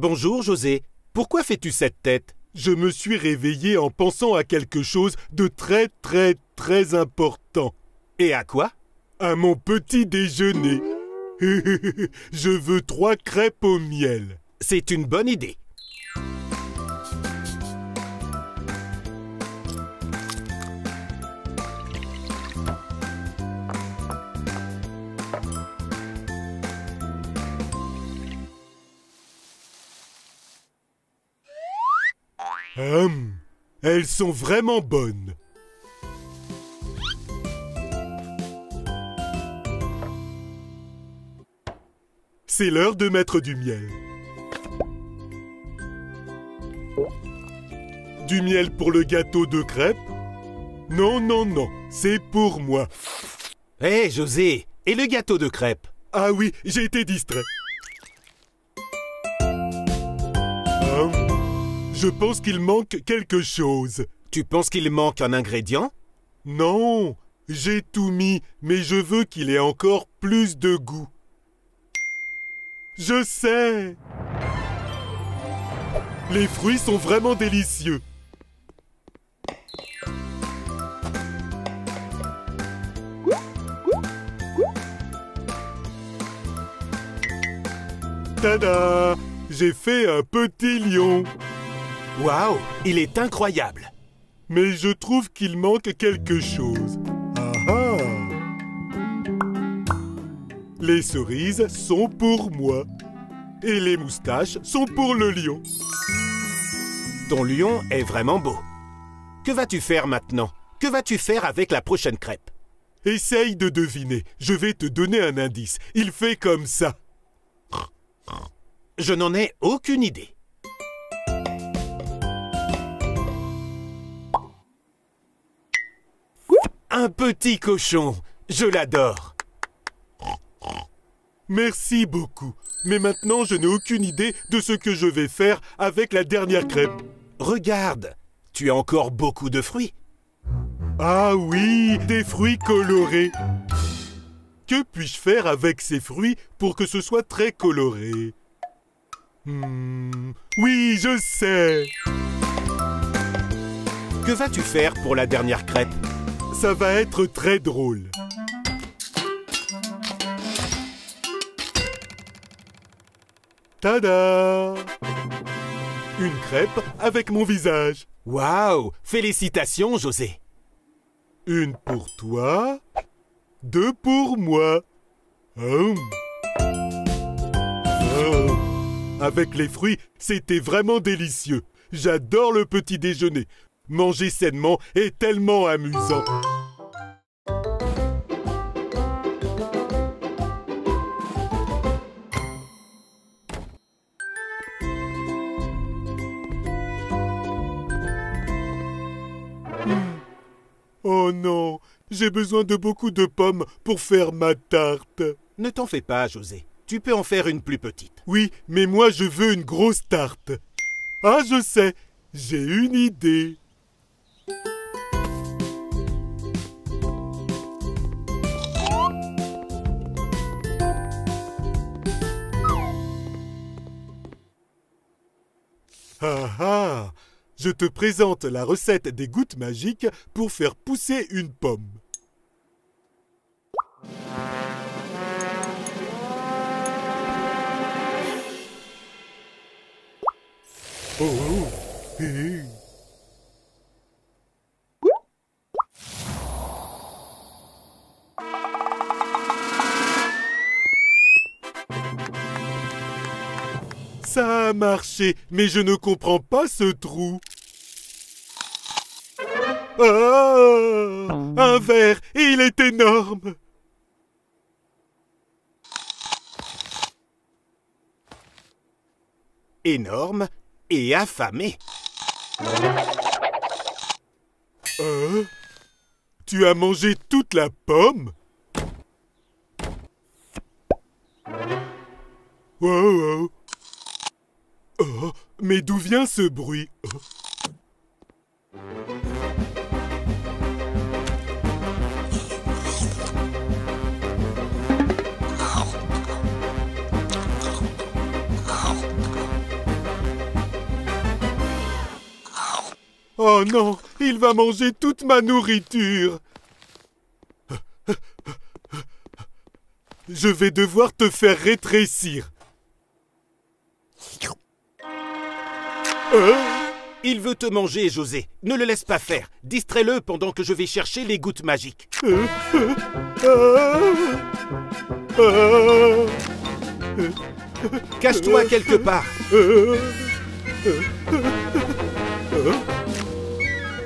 Bonjour, José. Pourquoi fais-tu cette tête? Je me suis réveillé en pensant à quelque chose de très important. Et à quoi? À mon petit déjeuner. Je veux 3 crêpes au miel. C'est une bonne idée. Elles sont vraiment bonnes. C'est l'heure de mettre du miel. Du miel pour le gâteau de crêpes? Non, c'est pour moi. Hé, José, et le gâteau de crêpes? Ah oui, j'ai été distrait. Je pense qu'il manque quelque chose. Tu penses qu'il manque un ingrédient? Non, j'ai tout mis, mais je veux qu'il ait encore plus de goût. Je sais! Les fruits sont vraiment délicieux. Tada! J'ai fait un petit lion. Waouh, il est incroyable. Mais je trouve qu'il manque quelque chose. Ah ah! Les cerises sont pour moi. Et les moustaches sont pour le lion. Ton lion est vraiment beau. Que vas-tu faire maintenant? Que vas-tu faire avec la prochaine crêpe? Essaye de deviner. Je vais te donner un indice. Il fait comme ça. Je n'en ai aucune idée. Un petit cochon. Je l'adore. Merci beaucoup. Mais maintenant, je n'ai aucune idée de ce que je vais faire avec la dernière crêpe. Regarde, tu as encore beaucoup de fruits. Ah oui, des fruits colorés. Que puis-je faire avec ces fruits pour que ce soit très coloré? Oui, je sais. Que vas-tu faire pour la dernière crêpe? Ça va être très drôle. Tada! Une crêpe avec mon visage. Waouh! Félicitations, José. Une pour toi, 2 pour moi. Avec les fruits, c'était vraiment délicieux. J'adore le petit déjeuner. Manger sainement est tellement amusant. Oh non, j'ai besoin de beaucoup de pommes pour faire ma tarte. Ne t'en fais pas, José. Tu peux en faire une plus petite. Oui, mais moi je veux une grosse tarte. Ah, je sais, j'ai une idée. Ah ah! Je te présente la recette des gouttes magiques pour faire pousser une pomme. Oh! Hé! Ça a marché, mais je ne comprends pas ce trou. Ah! Un verre, et il est énorme. Énorme et affamé. Tu as mangé toute la pomme? Wow! Oh, mais d'où vient ce bruit? Oh non, il va manger toute ma nourriture. Je vais devoir te faire rétrécir. Il veut te manger, José. Ne le laisse pas faire. Distrais-le pendant que je vais chercher les gouttes magiques. Cache-toi quelque part.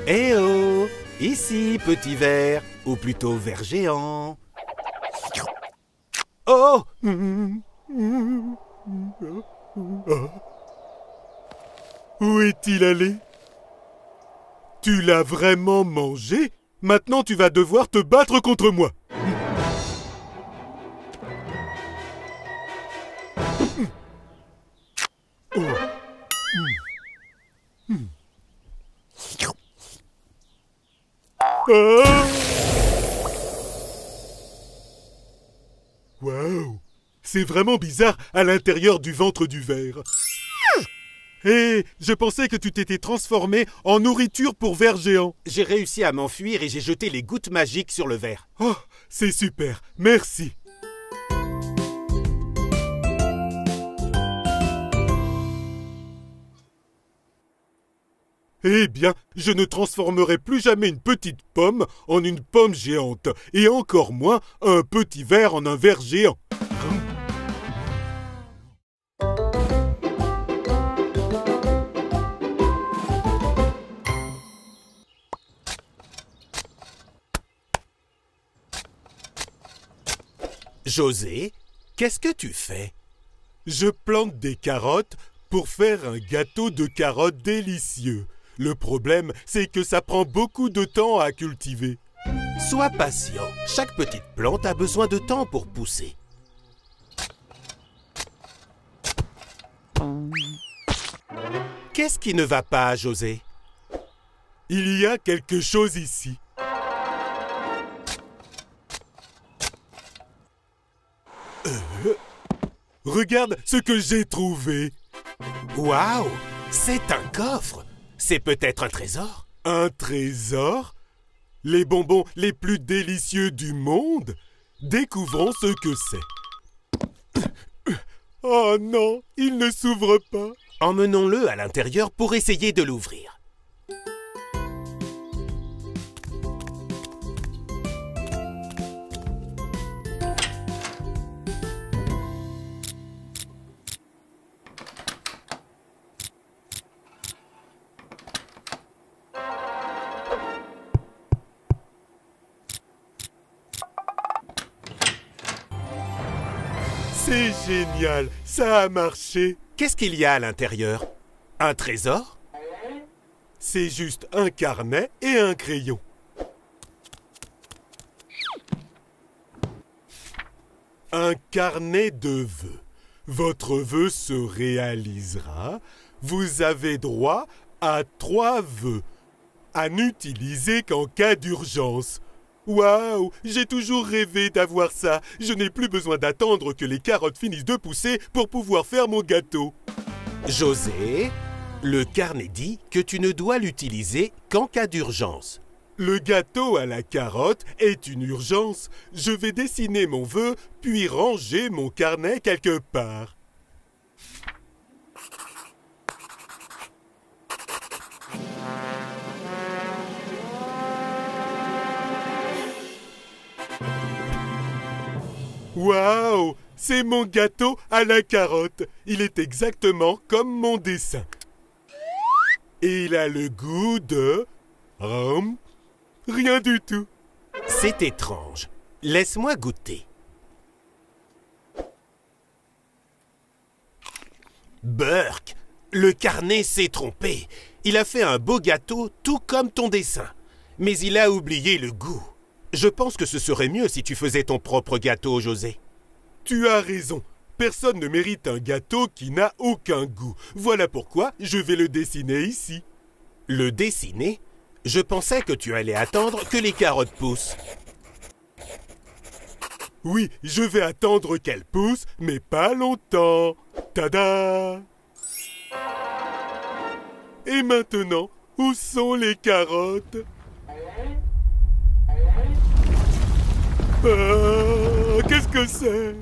Eh oh! Ici, petit ver, ou plutôt ver géant. Oh! Où est-il allé? Tu l'as vraiment mangé? Maintenant tu vas devoir te battre contre moi. Waouh! C'est vraiment bizarre à l'intérieur du ventre du ver. Hé, je pensais que tu t'étais transformé en nourriture pour ver géant. J'ai réussi à m'enfuir et j'ai jeté les gouttes magiques sur le ver. Oh, c'est super, merci. Eh bien, je ne transformerai plus jamais une petite pomme en une pomme géante, et encore moins un petit ver en un ver géant. José, qu'est-ce que tu fais? Je plante des carottes pour faire un gâteau de carottes délicieux. Le problème, c'est que ça prend beaucoup de temps à cultiver. Sois patient. Chaque petite plante a besoin de temps pour pousser. Qu'est-ce qui ne va pas, José? Il y a quelque chose ici. Regarde ce que j'ai trouvé. Waouh! C'est un coffre! C'est peut-être un trésor? Un trésor? Les bonbons les plus délicieux du monde? Découvrons ce que c'est. Oh non, il ne s'ouvre pas. Emmenons-le à l'intérieur pour essayer de l'ouvrir. C'est génial, ça a marché. Qu'est-ce qu'il y a à l'intérieur? Un trésor? C'est juste un carnet et un crayon. Un carnet de vœux. Votre vœu se réalisera. Vous avez droit à 3 vœux, à n'utiliser qu'en cas d'urgence. Waouh, j'ai toujours rêvé d'avoir ça. Je n'ai plus besoin d'attendre que les carottes finissent de pousser pour pouvoir faire mon gâteau. José, le carnet dit que tu ne dois l'utiliser qu'en cas d'urgence. Le gâteau à la carotte est une urgence. Je vais dessiner mon vœu, puis ranger mon carnet quelque part. Waouh! C'est mon gâteau à la carotte. Il est exactement comme mon dessin. Et il a le goût de... rien du tout. C'est étrange. Laisse-moi goûter. Burk, le carnet s'est trompé. Il a fait un beau gâteau tout comme ton dessin. Mais il a oublié le goût. Je pense que ce serait mieux si tu faisais ton propre gâteau, José. Tu as raison. Personne ne mérite un gâteau qui n'a aucun goût. Voilà pourquoi je vais le dessiner ici. Le dessiner? Je pensais que tu allais attendre que les carottes poussent. Oui, je vais attendre qu'elles poussent, mais pas longtemps. Tada! Et maintenant, Où sont les carottes? Qu'est-ce que c'est?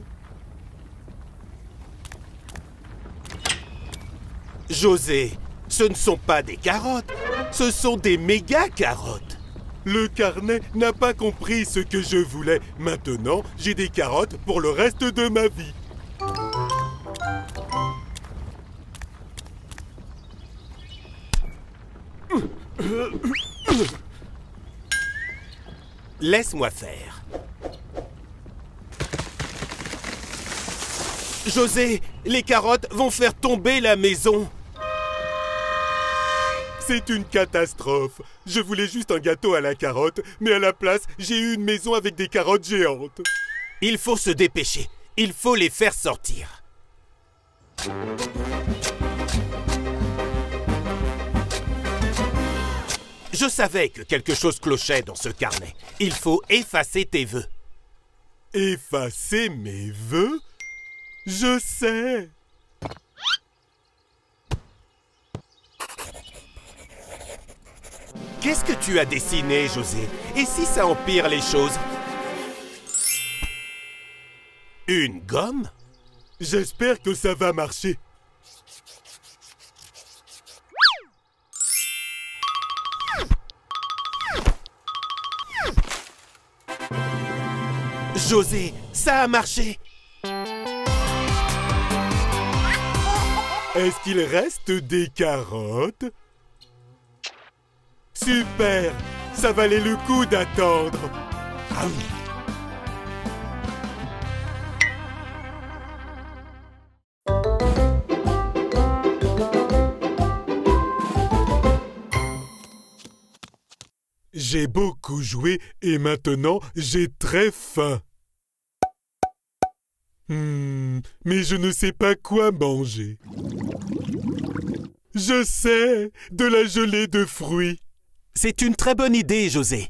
José, ce ne sont pas des carottes, ce sont des méga carottes. Le carnet n'a pas compris ce que je voulais. Maintenant, j'ai des carottes pour le reste de ma vie. Laisse-moi faire. José, les carottes vont faire tomber la maison. C'est une catastrophe. Je voulais juste un gâteau à la carotte, mais à la place, j'ai eu une maison avec des carottes géantes. Il faut se dépêcher. Il faut les faire sortir. Je savais que quelque chose clochait dans ce carnet. Il faut effacer tes vœux. Effacer mes vœux? Je sais. Qu'est-ce que tu as dessiné, José? Et si ça empire les choses? Une gomme? J'espère que ça va marcher. José, ça a marché! Est-ce qu'il reste des carottes? Super! Ça valait le coup d'attendre. Ah oui. J'ai beaucoup joué et maintenant j'ai très faim. Mais je ne sais pas quoi manger. Je sais, de la gelée de fruits. C'est une très bonne idée, José.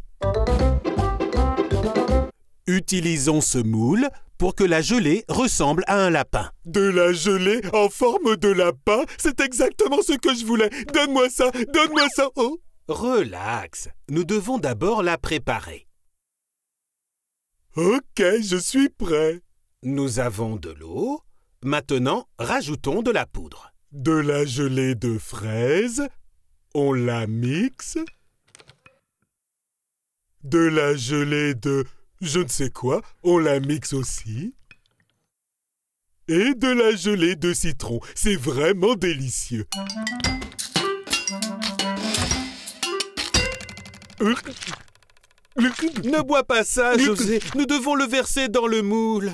Utilisons ce moule pour que la gelée ressemble à un lapin. De la gelée en forme de lapin? C'est exactement ce que je voulais. Donne-moi ça, donne-moi ça. Oh. Relax, nous devons d'abord la préparer. Ok, je suis prêt. Nous avons de l'eau. Maintenant, rajoutons de la poudre. De la gelée de fraises. On la mixe. De la gelée de je ne sais quoi. On la mixe aussi. Et de la gelée de citron. C'est vraiment délicieux. Ne bois pas ça, José. Nous devons le verser dans le moule.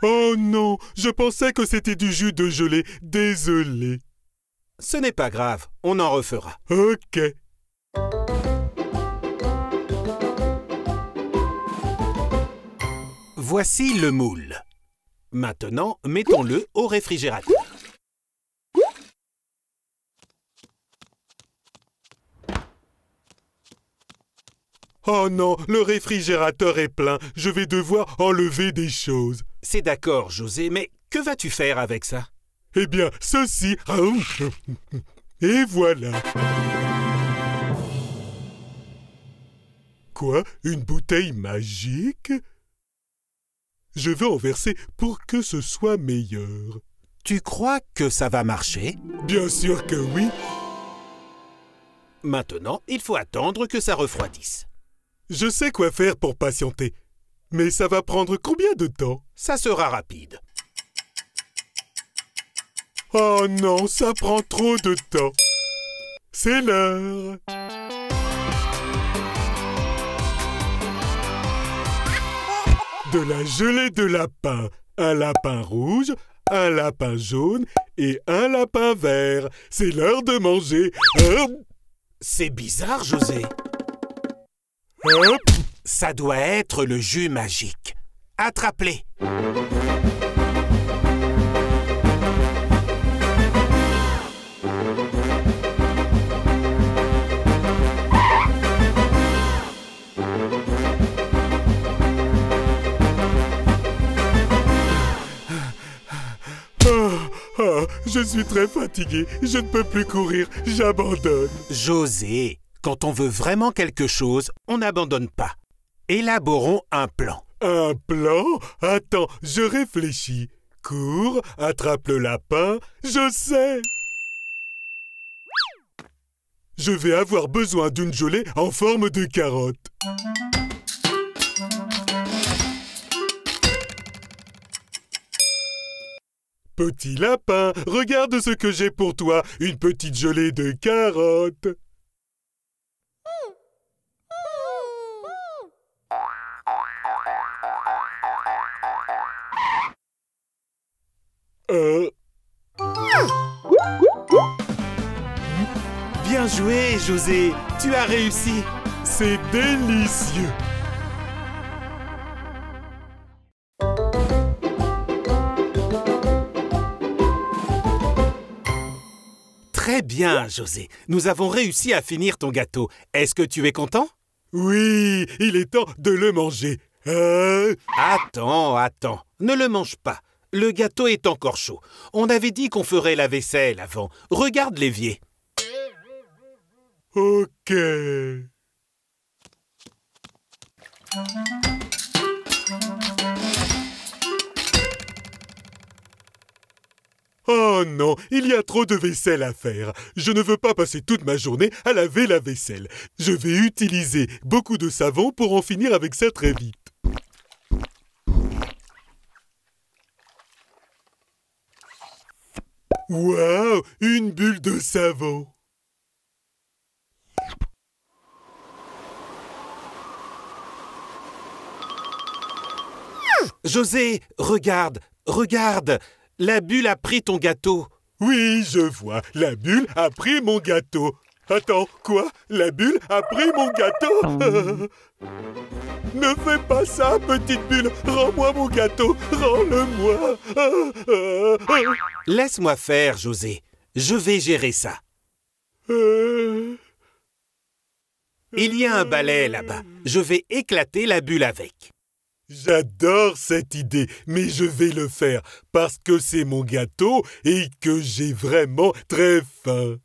Oh non, je pensais que c'était du jus de gelée. Désolé. Ce n'est pas grave, on en refera. Ok. Voici le moule. Maintenant, mettons-le au réfrigérateur. Oh non, le réfrigérateur est plein. Je vais devoir enlever des choses. C'est d'accord, José, mais que vas-tu faire avec ça? Eh bien, ceci... Et voilà. Quoi? Une bouteille magique? Je vais en verser pour que ce soit meilleur. Tu crois que ça va marcher? Bien sûr que oui. Maintenant, il faut attendre que ça refroidisse. Je sais quoi faire pour patienter. Mais ça va prendre combien de temps? Ça sera rapide. Oh non, ça prend trop de temps. C'est l'heure. De la gelée de lapin. Un lapin rouge, un lapin jaune et un lapin vert. C'est l'heure de manger. C'est bizarre, José. Hop. Ça doit être le jus magique. Attrape-les. Je suis très fatigué. Je ne peux plus courir. J'abandonne. José, quand on veut vraiment quelque chose, on n'abandonne pas. Élaborons un plan. Un plan? Attends, je réfléchis. Cours, attrape le lapin. Je sais. Je vais avoir besoin d'une gelée en forme de carotte. Petit lapin, regarde ce que j'ai pour toi, une petite gelée de carottes. Bien joué, José. Tu as réussi. C'est délicieux. Très bien, José. Nous avons réussi à finir ton gâteau. Est-ce que tu es content? Oui, il est temps de le manger. Attends. Ne le mange pas. Le gâteau est encore chaud. On avait dit qu'on ferait la vaisselle avant. Regarde l'évier. Ok. Oh non, il y a trop de vaisselle à faire. Je ne veux pas passer toute ma journée à laver la vaisselle. Je vais utiliser beaucoup de savon pour en finir avec ça très vite. Waouh, une bulle de savon. José, regarde. La bulle a pris ton gâteau. Oui, je vois. La bulle a pris mon gâteau. Attends, quoi? La bulle a pris mon gâteau? Ne fais pas ça, petite bulle. Rends-moi mon gâteau. Rends-le-moi. Laisse-moi faire, José. Je vais gérer ça. Il y a un balai là-bas. Je vais éclater la bulle avec. J'adore cette idée, mais je vais le faire parce que c'est mon gâteau et que j'ai vraiment très faim.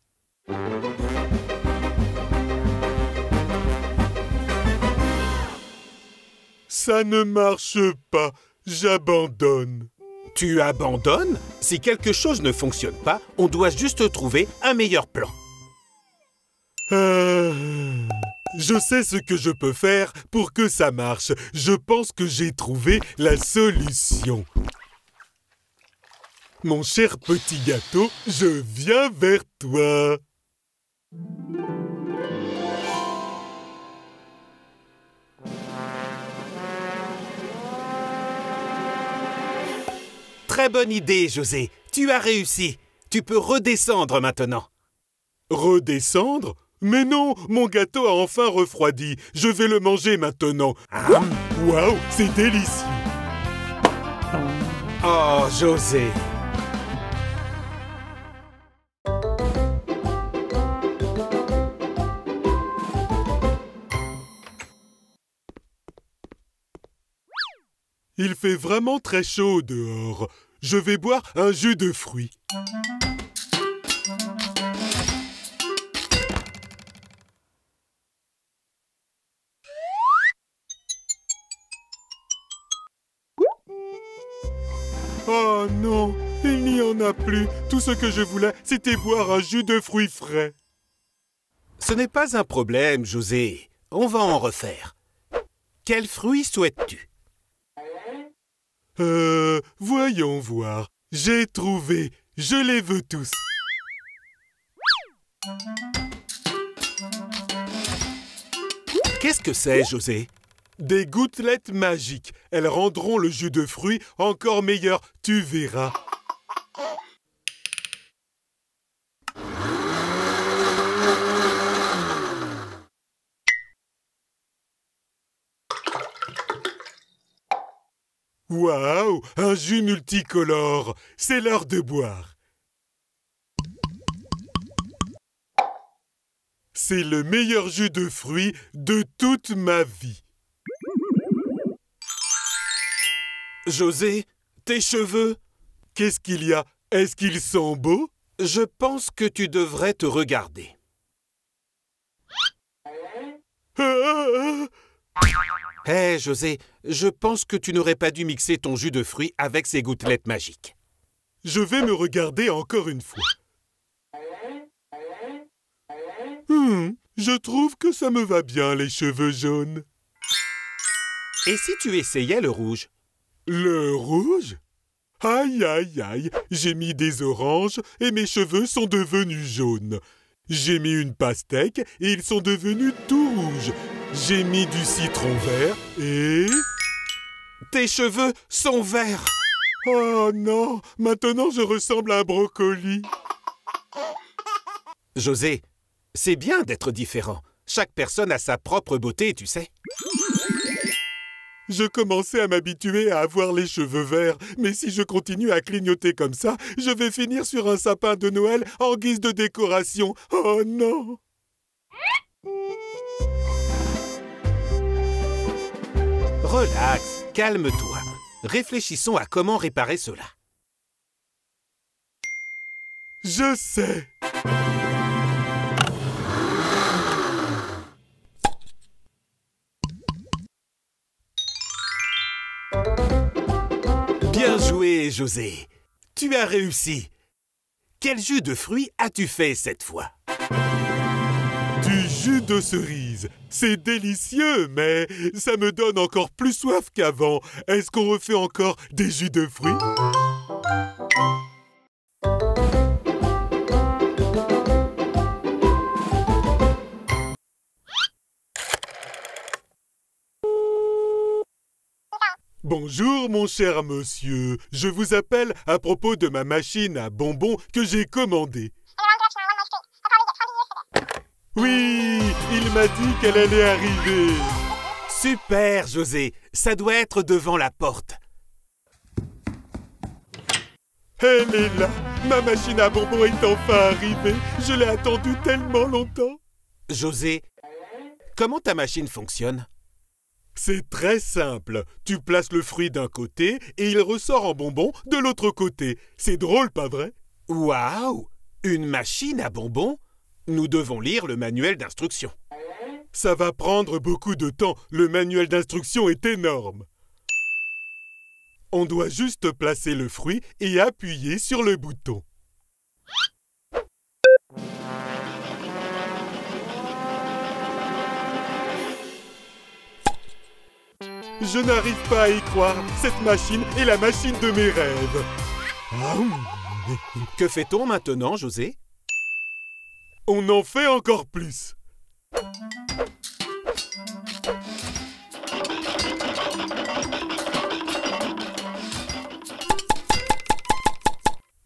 Ça ne marche pas, j'abandonne. Tu abandonnes? Si quelque chose ne fonctionne pas, on doit juste trouver un meilleur plan. Je sais ce que je peux faire pour que ça marche. Je pense que j'ai trouvé la solution. Mon cher petit gâteau, je viens vers toi. Très bonne idée, José. Tu as réussi. Tu peux redescendre maintenant. Redescendre? Mais non, mon gâteau a enfin refroidi. Je vais le manger maintenant. Waouh, c'est délicieux. Oh, José. Il fait vraiment très chaud dehors. Je vais boire un jus de fruits. Oh non, il n'y en a plus. Tout ce que je voulais, c'était boire un jus de fruits frais. Ce n'est pas un problème, José. On va en refaire. Quel fruit souhaites-tu? Voyons voir. J'ai trouvé. Je les veux tous. Qu'est-ce que c'est, José? Des gouttelettes magiques. Elles rendront le jus de fruits encore meilleur. Tu verras. Waouh, un jus multicolore. C'est l'heure de boire. C'est le meilleur jus de fruits de toute ma vie. José, tes cheveux? Qu'est-ce qu'il y a? Est-ce qu'ils sont beaux? Je pense que tu devrais te regarder. Hé, José, je pense que tu n'aurais pas dû mixer ton jus de fruits avec ces gouttelettes magiques. Je vais me regarder encore une fois. Je trouve que ça me va bien, les cheveux jaunes. Et si tu essayais le rouge? Le rouge? Aïe, aïe, aïe, j'ai mis des oranges et mes cheveux sont devenus jaunes. J'ai mis une pastèque et ils sont devenus tout rouges. J'ai mis du citron vert et... Tes cheveux sont verts! Oh non, maintenant je ressemble à un brocoli. José, c'est bien d'être différent. Chaque personne a sa propre beauté, tu sais. Je commençais à m'habituer à avoir les cheveux verts, mais si je continue à clignoter comme ça, je vais finir sur un sapin de Noël en guise de décoration. Oh non! Relax, calme-toi. Réfléchissons à comment réparer cela. Je sais! Bien joué, José. Tu as réussi. Quel jus de fruits as-tu fait cette fois? Du jus de cerise. C'est délicieux, mais ça me donne encore plus soif qu'avant. Est-ce qu'on refait encore des jus de fruits? Bonjour, mon cher monsieur. Je vous appelle à propos de ma machine à bonbons que j'ai commandée. Oui, il m'a dit qu'elle allait arriver. Super, José. Ça doit être devant la porte. Elle est là. Ma machine à bonbons est enfin arrivée. Je l'ai attendue tellement longtemps. José, comment ta machine fonctionne? C'est très simple. Tu places le fruit d'un côté et il ressort en bonbon de l'autre côté. C'est drôle, pas vrai? Waouh! Une machine à bonbons? Nous devons lire le manuel d'instruction. Ça va prendre beaucoup de temps. Le manuel d'instruction est énorme. On doit juste placer le fruit et appuyer sur le bouton. Je n'arrive pas à y croire. Cette machine est la machine de mes rêves. Que fait-on maintenant, José? On en fait encore plus.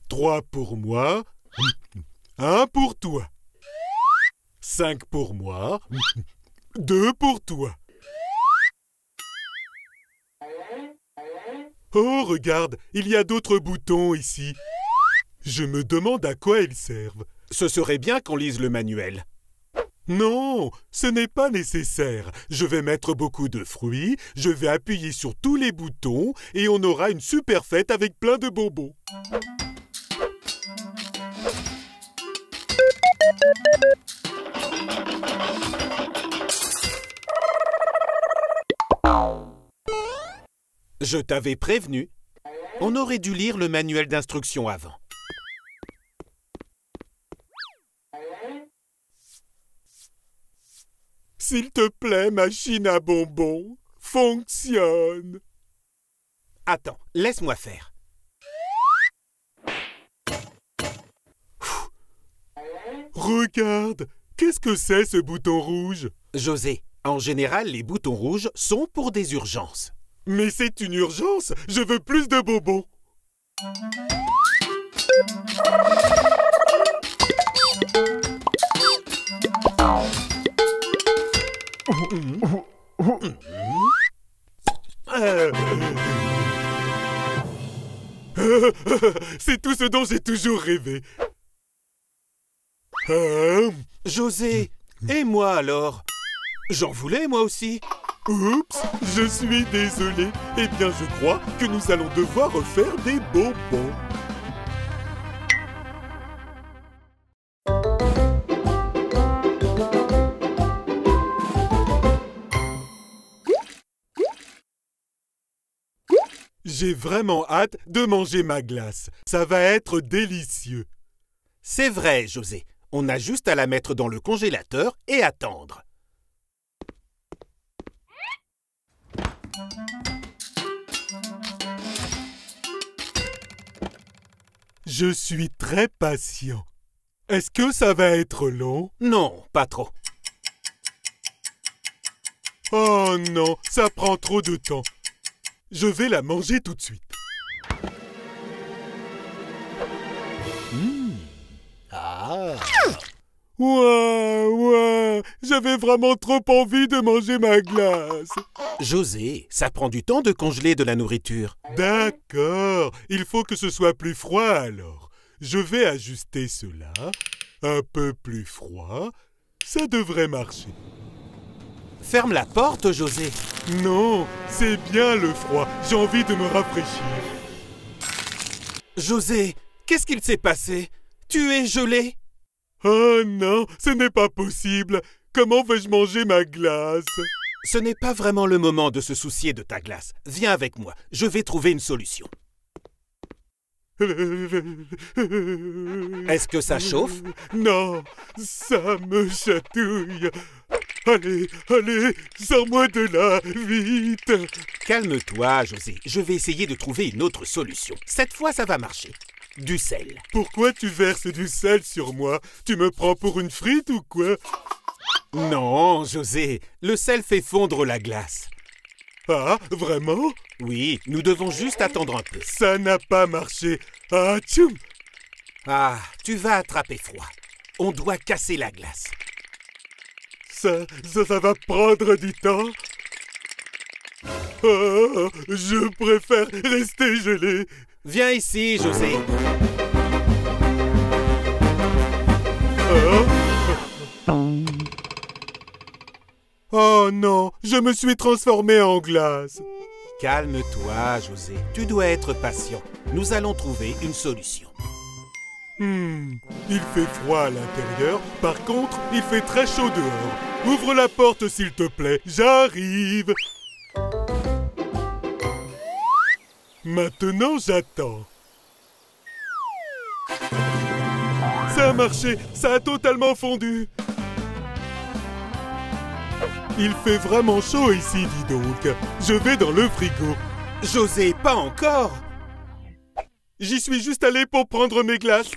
Trois pour moi. 1 pour toi. 5 pour moi. 2 pour toi. Oh, regarde, il y a d'autres boutons ici. Je me demande à quoi ils servent. Ce serait bien qu'on lise le manuel. Non, ce n'est pas nécessaire. Je vais mettre beaucoup de fruits, je vais appuyer sur tous les boutons et on aura une super fête avec plein de bonbons. Je t'avais prévenu. On aurait dû lire le manuel d'instruction avant. S'il te plaît, machine à bonbons, fonctionne. Attends, laisse-moi faire. Regarde, qu'est-ce que c'est ce bouton rouge? José, en général, les boutons rouges sont pour des urgences. Mais c'est une urgence, je veux plus de bonbons. C'est tout ce dont j'ai toujours rêvé. José, et moi alors? J'en voulais moi aussi. Oups, je suis désolé. Eh bien, je crois que nous allons devoir refaire des bonbons. J'ai vraiment hâte de manger ma glace. Ça va être délicieux. C'est vrai, José. On a juste à la mettre dans le congélateur et attendre. Je suis très patient. Est-ce que ça va être long? Non, pas trop. Oh non, ça prend trop de temps. Je vais la manger tout de suite. Ah! Ouah, j'avais vraiment trop envie de manger ma glace. José, ça prend du temps de congeler de la nourriture. D'accord, il faut que ce soit plus froid alors. Je vais ajuster cela. Un peu plus froid. Ça devrait marcher. Ferme la porte, José. Non, c'est bien le froid. J'ai envie de me rafraîchir. José, qu'est-ce qu'il s'est passé? Tu es gelé? Oh non, ce n'est pas possible. Comment vais-je manger ma glace? Ce n'est pas vraiment le moment de se soucier de ta glace. Viens avec moi, je vais trouver une solution. Est-ce que ça chauffe? Non, ça me chatouille. Allez, allez, sors-moi de là, vite. Calme-toi, José. Je vais essayer de trouver une autre solution. Cette fois, ça va marcher. Du sel. Pourquoi tu verses du sel sur moi? Tu me prends pour une frite ou quoi? Non, José. Le sel fait fondre la glace. Ah, vraiment? Oui, nous devons juste attendre un peu. Ça n'a pas marché. Ah, tchoum! Ah, tu vas attraper froid. On doit casser la glace. Ça va prendre du temps. Oh, je préfère rester gelé. Viens ici, José. Oh non, je me suis transformé en glace. Calme-toi, José. Tu dois être patient. Nous allons trouver une solution. Il fait froid à l'intérieur. Par contre, il fait très chaud dehors. Ouvre la porte, s'il te plaît. J'arrive. Maintenant, j'attends. Ça a marché. Ça a totalement fondu. Il fait vraiment chaud ici, dis donc. Je vais dans le frigo. José, pas encore. J'y suis juste allé pour prendre mes glaces.